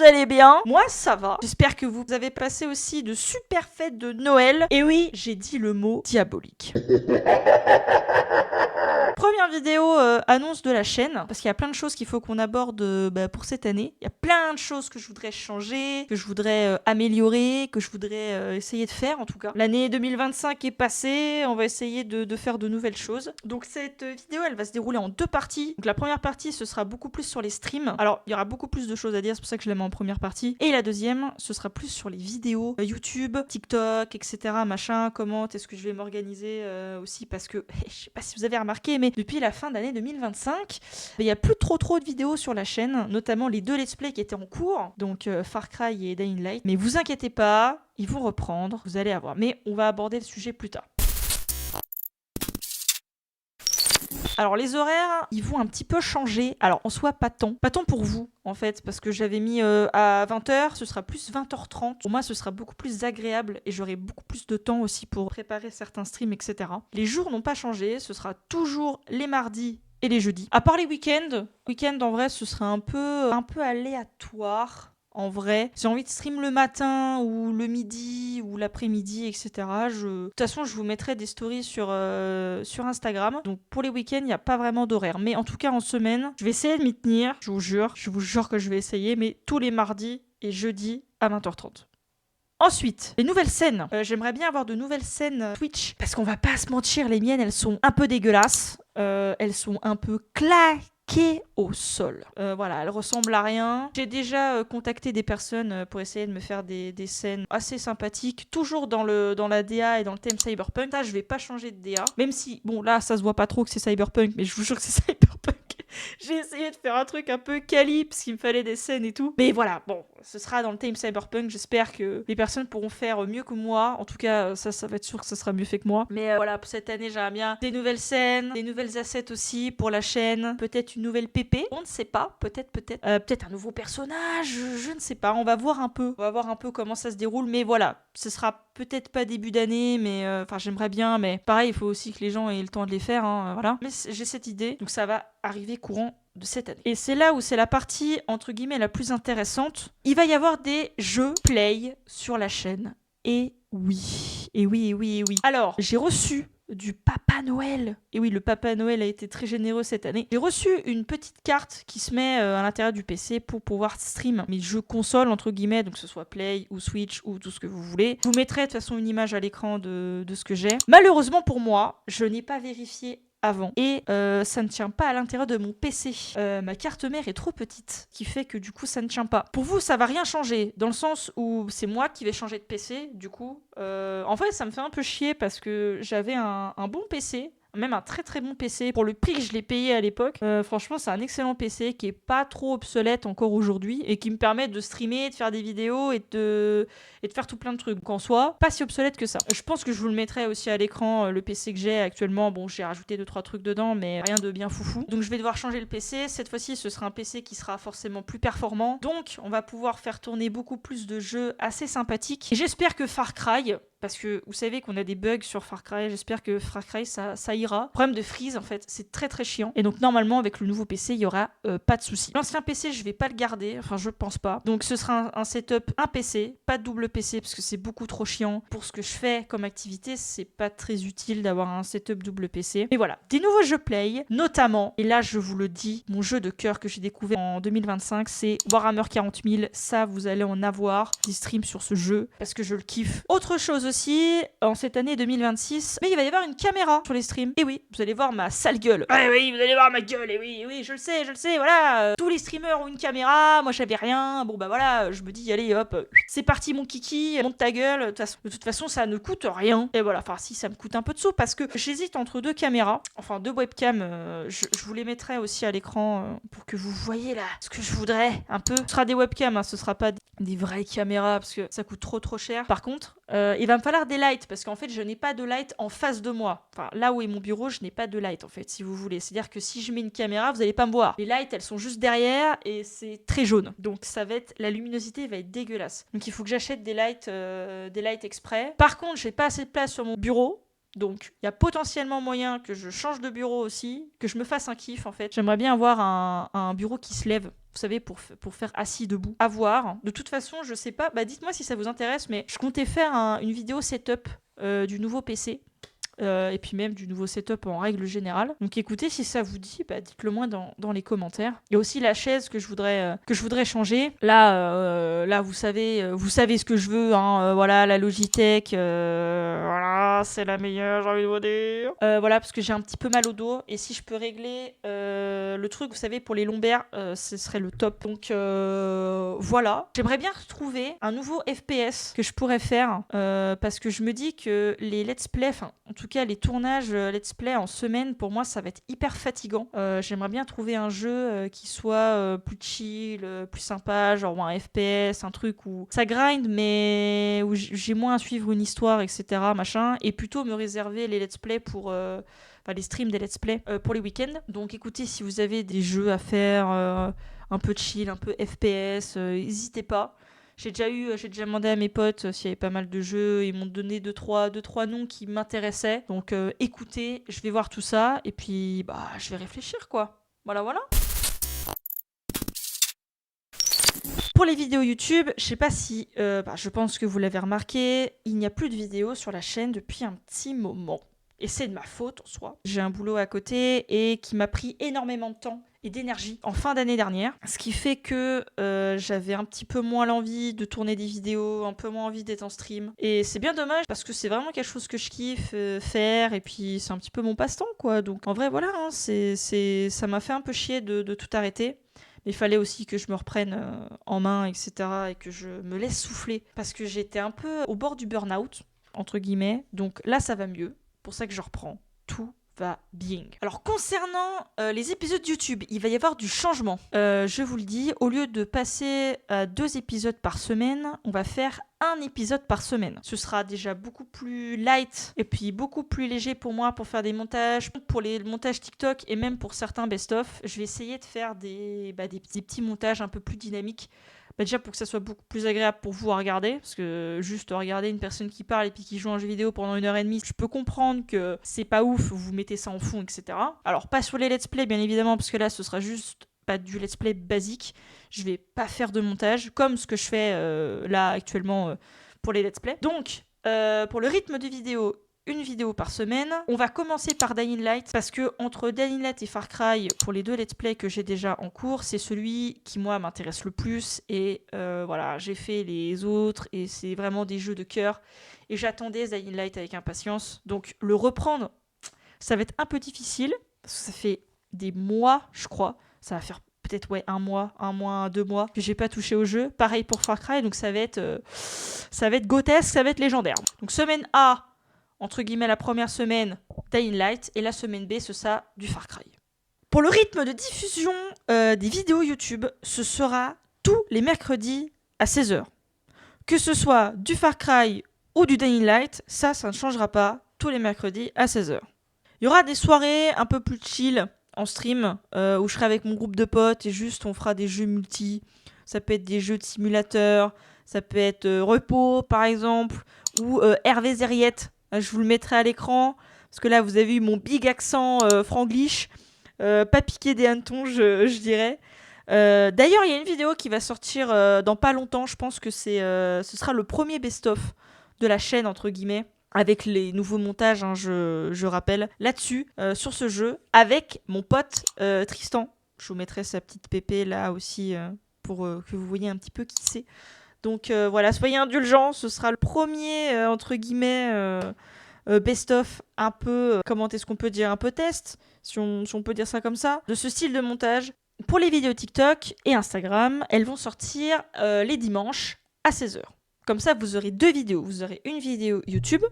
allez bien. Moi, ça va. J'espère que vous avez passé aussi de super fêtes de Noël. Et oui, j'ai dit le mot diabolique. Première vidéo annonce de la chaîne, parce qu'il y a plein de choses qu'il faut qu'on aborde pour cette année. Il y a plein de choses que je voudrais changer, que je voudrais améliorer, que je voudrais essayer de faire en tout cas. L'année 2025 est passée, on va essayer de faire de nouvelles choses. Donc cette vidéo, elle va se dérouler en 2 parties. Donc la première partie, ce sera beaucoup plus sur les streams. Alors, il y aura beaucoup plus de choses à dire, c'est pour ça que je la mets en première partie. Et la deuxième, ce sera plus sur les vidéos YouTube, TikTok, etc. Machin, comment est-ce que je vais m'organiser aussi, parce que je sais pas si vous avez remarqué, mais depuis la fin d'année 2025, il n'y a plus trop de vidéos sur la chaîne, notamment les 2 let's play qui étaient en cours, donc Far Cry et Dying Light. Mais vous inquiétez pas, ils vont reprendre, vous allez avoir. Mais on va aborder le sujet plus tard. Alors les horaires, ils vont un petit peu changer. Alors en soi, pas tant. Pas tant pour vous, en fait, parce que j'avais mis à 20h, ce sera plus 20h30. Pour moi, ce sera beaucoup plus agréable et j'aurai beaucoup plus de temps aussi pour préparer certains streams, etc. Les jours n'ont pas changé, ce sera toujours les mardis et les jeudis. À part les week-ends. Week-end, en vrai, ce sera un peu aléatoire. En vrai, j'ai envie de stream le matin ou le midi ou l'après-midi, etc. De toute façon, je vous mettrai des stories sur Instagram. Donc pour les week-ends, il n'y a pas vraiment d'horaire. Mais en tout cas, en semaine, je vais essayer de m'y tenir. Je vous jure que je vais essayer. Mais tous les mardis et jeudis à 20h30. Ensuite, les nouvelles scènes. J'aimerais bien avoir de nouvelles scènes Twitch. Parce qu'on va pas se mentir, les miennes, elles sont un peu dégueulasses. Elles sont un peu claquées au sol. Voilà, elles ressemblent à rien. J'ai déjà contacté des personnes pour essayer de me faire des scènes assez sympathiques, toujours dans la DA et dans le thème Cyberpunk. Ça, je vais pas changer de DA. Même si, bon, là, ça se voit pas trop que c'est Cyberpunk, mais je vous jure que c'est Cyberpunk. J'ai essayé de faire un truc un peu quali, parce qu'il me fallait des scènes et tout. Mais voilà, bon, ce sera dans le thème Cyberpunk. J'espère que les personnes pourront faire mieux que moi. En tout cas, ça va être sûr que ça sera mieux fait que moi. Mais voilà, pour cette année, j'aimerais bien des nouvelles scènes, des nouvelles assets aussi pour la chaîne. Peut-être une nouvelle PP. On ne sait pas. Peut-être. Peut-être un nouveau personnage. Je ne sais pas. On va voir un peu. On va voir un peu comment ça se déroule. Mais voilà, ce sera peut-être pas début d'année, mais enfin, j'aimerais bien. Mais pareil, il faut aussi que les gens aient le temps de les faire. Voilà. Mais j'ai cette idée. Donc ça va arriver courant de cette année. Et c'est là où c'est la partie, entre guillemets, la plus intéressante. Il va y avoir des jeux play sur la chaîne. Et oui. Alors, j'ai reçu du Papa Noël. Et oui, le Papa Noël a été très généreux cette année. J'ai reçu une petite carte qui se met à l'intérieur du PC pour pouvoir stream mes jeux console, entre guillemets, donc que ce soit Play ou Switch ou tout ce que vous voulez. Je vous mettrai de toute façon une image à l'écran de ce que j'ai. Malheureusement pour moi, je n'ai pas vérifié avant. Et ça ne tient pas à l'intérieur de mon PC. Ma carte mère est trop petite, qui fait que du coup ça ne tient pas. Pour vous, ça va rien changer, dans le sens où c'est moi qui vais changer de PC, du coup. En fait, ça me fait un peu chier parce que j'avais un bon PC, même un très très bon PC. Pour le prix que je l'ai payé à l'époque, franchement, c'est un excellent PC qui est pas trop obsolète encore aujourd'hui et qui me permet de streamer, de faire des vidéos et de faire tout plein de trucs. Donc en soi, pas si obsolète que ça. Je pense que je vous le mettrai aussi à l'écran, le PC que j'ai actuellement. Bon, j'ai rajouté 2-3 trucs dedans, mais rien de bien foufou. Donc je vais devoir changer le PC. Cette fois-ci, ce sera un PC qui sera forcément plus performant. Donc, on va pouvoir faire tourner beaucoup plus de jeux assez sympathiques. Et j'espère que Far Cry, parce que vous savez qu'on a des bugs sur Far Cry, j'espère que Far Cry ça ira. Problème de freeze en fait, c'est très très chiant. Et donc normalement avec le nouveau PC, il y aura pas de souci. L'ancien PC, je vais pas le garder, enfin je pense pas. Donc ce sera un setup, un PC, pas de double PC parce que c'est beaucoup trop chiant. Pour ce que je fais comme activité, c'est pas très utile d'avoir un setup double PC. Mais voilà, des nouveaux jeux play, notamment, et là je vous le dis, mon jeu de cœur que j'ai découvert en 2025, c'est Warhammer 40 000. Ça, vous allez en avoir des streams sur ce jeu parce que je le kiffe. Autre chose aussi, en cette année 2026, mais il va y avoir une caméra sur les streams. Et oui, vous allez voir ma sale gueule. Ah oui, vous allez voir ma gueule. Et oui, je le sais, voilà. Tous les streamers ont une caméra, moi j'avais rien. Bon bah voilà, je me dis, allez hop, c'est parti mon kiki, monte ta gueule. De toute façon, ça ne coûte rien. Et voilà, enfin si, ça me coûte un peu de sous parce que j'hésite entre 2 caméras, enfin 2 webcams. Je vous les mettrai aussi à l'écran pour que vous voyez là ce que je voudrais un peu. Ce sera des webcams, hein, ce sera pas des vraies caméras parce que ça coûte trop cher. Par contre, il va me falloir des lights parce qu'en fait je n'ai pas de light en face de moi. Enfin là où est mon bureau, je n'ai pas de light en fait, si vous voulez. C'est-à-dire que si je mets une caméra, vous allez pas me voir. Les lights, elles sont juste derrière et c'est très jaune. Donc ça va être, la luminosité va être dégueulasse. Donc il faut que j'achète des lights exprès. Par contre, j'ai pas assez de place sur mon bureau. Donc, il y a potentiellement moyen que je change de bureau aussi, que je me fasse un kiff en fait. J'aimerais bien avoir un bureau qui se lève, vous savez, pour faire assis debout. À voir. De toute façon, je sais pas. Bah, dites-moi si ça vous intéresse, mais je comptais faire une vidéo setup du nouveau PC. Et puis même du nouveau setup en règle générale. Donc écoutez, si ça vous dit, bah, dites-le moi dans les commentaires. Il y a aussi la chaise que je voudrais changer. Là, vous savez ce que je veux. Hein, voilà, la Logitech, voilà, c'est la meilleure, j'ai envie de vous dire. Voilà, parce que j'ai un petit peu mal au dos. Et si je peux régler le truc, vous savez, pour les lombaires, ce serait le top. Donc voilà. J'aimerais bien retrouver un nouveau FPS que je pourrais faire. Parce que je me dis que les let's play, enfin, en tout cas, les tournages let's play en semaine, pour moi, ça va être hyper fatigant. J'aimerais bien trouver un jeu qui soit plus chill, plus sympa, genre un FPS, un truc où ça grind, mais où j'ai moins à suivre une histoire, etc. Machin, et plutôt me réserver les let's play pour... Enfin, les streams des let's play pour les week-ends. Donc écoutez, si vous avez des jeux à faire un peu chill, un peu FPS, n'hésitez pas. J'ai déjà demandé à mes potes s'il y avait pas mal de jeux. Ils m'ont donné deux, trois noms qui m'intéressaient. Donc écoutez, je vais voir tout ça. Et puis, bah, je vais réfléchir, quoi. Voilà, voilà. Pour les vidéos YouTube, je sais pas si... je pense que vous l'avez remarqué, il n'y a plus de vidéos sur la chaîne depuis un petit moment. Et c'est de ma faute en soi. J'ai un boulot à côté et qui m'a pris énormément de temps et d'énergie en fin d'année dernière. Ce qui fait que j'avais un petit peu moins l'envie de tourner des vidéos, un peu moins envie d'être en stream. Et c'est bien dommage parce que c'est vraiment quelque chose que je kiffe faire et puis c'est un petit peu mon passe-temps, quoi. Donc en vrai, voilà, hein, ça m'a fait un peu chier de tout arrêter. Mais il fallait aussi que je me reprenne en main, etc. et que je me laisse souffler. Parce que j'étais un peu au bord du burn-out, entre guillemets. Donc là, ça va mieux. Pour ça que je reprends. Tout va bien. Alors concernant les épisodes YouTube, il va y avoir du changement. Je vous le dis, au lieu de passer à 2 épisodes par semaine, on va faire un épisode par semaine. Ce sera déjà beaucoup plus light et puis beaucoup plus léger pour moi pour faire des montages, pour les montages TikTok et même pour certains best-of. Je vais essayer de faire des petits montages un peu plus dynamiques. Déjà pour que ça soit beaucoup plus agréable pour vous à regarder, parce que juste regarder une personne qui parle et puis qui joue un jeu vidéo pendant 1h30, je peux comprendre que c'est pas ouf, vous mettez ça en fond, etc. Alors pas sur les let's play bien évidemment, parce que là ce sera juste pas du let's play basique, je vais pas faire de montage, comme ce que je fais là actuellement pour les let's play. Donc pour le rythme de vidéo, une vidéo par semaine. On va commencer par Dying Light parce que entre Dying Light et Far Cry, pour les 2 let's play que j'ai déjà en cours, c'est celui qui moi m'intéresse le plus et voilà, j'ai fait les autres et c'est vraiment des jeux de cœur et j'attendais Dying Light avec impatience. Donc le reprendre, ça va être un peu difficile parce que ça fait des mois, je crois, ça va faire peut-être un mois, 2 mois que j'ai pas touché au jeu. Pareil pour Far Cry, donc ça va être grotesque, ça va être légendaire. Donc semaine A, entre guillemets la première semaine, Dying Light, et la semaine B, ce sera du Far Cry. Pour le rythme de diffusion des vidéos YouTube, ce sera tous les mercredis à 16h. Que ce soit du Far Cry ou du Dying Light, ça ne changera pas, tous les mercredis à 16h. Il y aura des soirées un peu plus chill en stream, où je serai avec mon groupe de potes et juste on fera des jeux multi. Ça peut être des jeux de simulateur, ça peut être Repos par exemple, ou Hervé Zeriette. Je vous le mettrai à l'écran, parce que là, vous avez eu mon big accent franglish, pas piqué des hannetons, je dirais. D'ailleurs, il y a une vidéo qui va sortir dans pas longtemps, je pense que ce sera le premier best-of de la chaîne, entre guillemets, avec les nouveaux montages, hein, je rappelle, là-dessus, sur ce jeu, avec mon pote Tristan. Je vous mettrai sa petite pépé là aussi, pour que vous voyez un petit peu qui c'est. Donc voilà, soyez indulgents, ce sera le premier, entre guillemets, best-of, un peu, comment est-ce qu'on peut dire, un peu test, si on peut dire ça comme ça, de ce style de montage. Pour les vidéos TikTok et Instagram, elles vont sortir les dimanches à 16h. Comme ça, vous aurez 2 vidéos. Vous aurez une vidéo YouTube,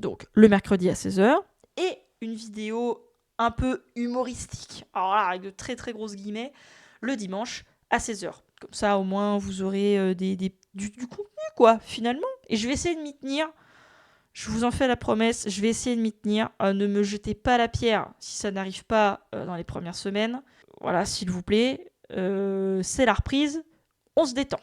donc le mercredi à 16h, et une vidéo un peu humoristique, alors là, avec de très très grosses guillemets, le dimanche à 16h. Comme ça, au moins, vous aurez du contenu, quoi, finalement. Et je vais essayer de m'y tenir. Je vous en fais la promesse, je vais essayer de m'y tenir. Ne me jetez pas la pierre si ça n'arrive pas dans les premières semaines. Voilà, s'il vous plaît. C'est la reprise. On se détend.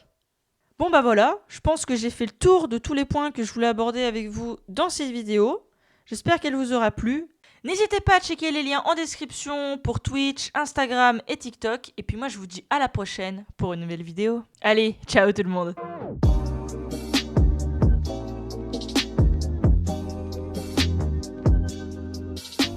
Bon, bah voilà. Je pense que j'ai fait le tour de tous les points que je voulais aborder avec vous dans cette vidéo. J'espère qu'elle vous aura plu. N'hésitez pas à checker les liens en description pour Twitch, Instagram et TikTok. Et puis moi, je vous dis à la prochaine pour une nouvelle vidéo. Allez, ciao tout le monde!